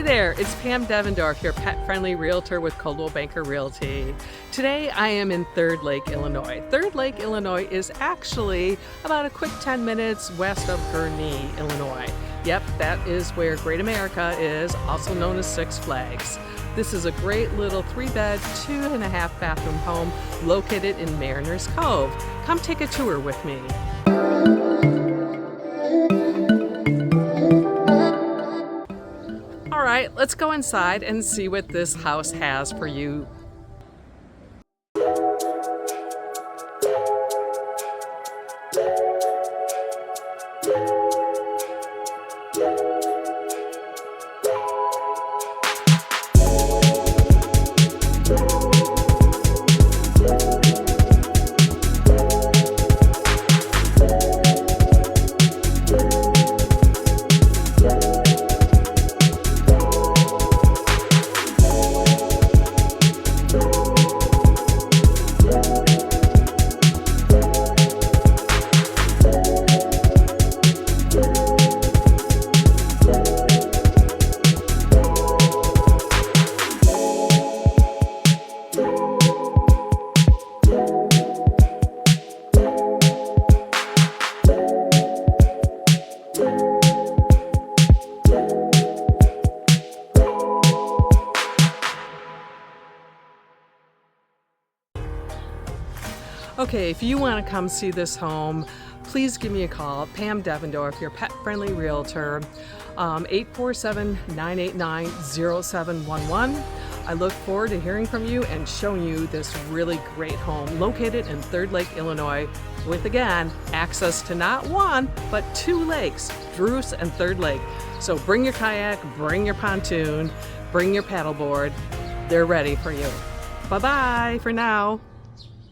there, it's Pam Devendorf, your pet-friendly realtor with Coldwell Banker Realty. Today I am in Third Lake, Illinois. Third Lake, Illinois is actually about a quick 10 minutes west of Gurnee, Illinois. Yep, that is where Great America is, also known as Six Flags. This is a great little 3-bed, 2.5 bathroom home located in Mariners Cove. Come take a tour with me. All right, let's go inside and see what this house has for you. Okay, if you want to come see this home, please give me a call. Pam Devendorf, your pet-friendly realtor, 847-989-0711. I look forward to hearing from you and showing you this really great home located in Third Lake, Illinois, with, again, access to not one, but 2 lakes, Druce and Third Lake. So bring your kayak, bring your pontoon, bring your paddleboard. They're ready for you. Bye-bye for now.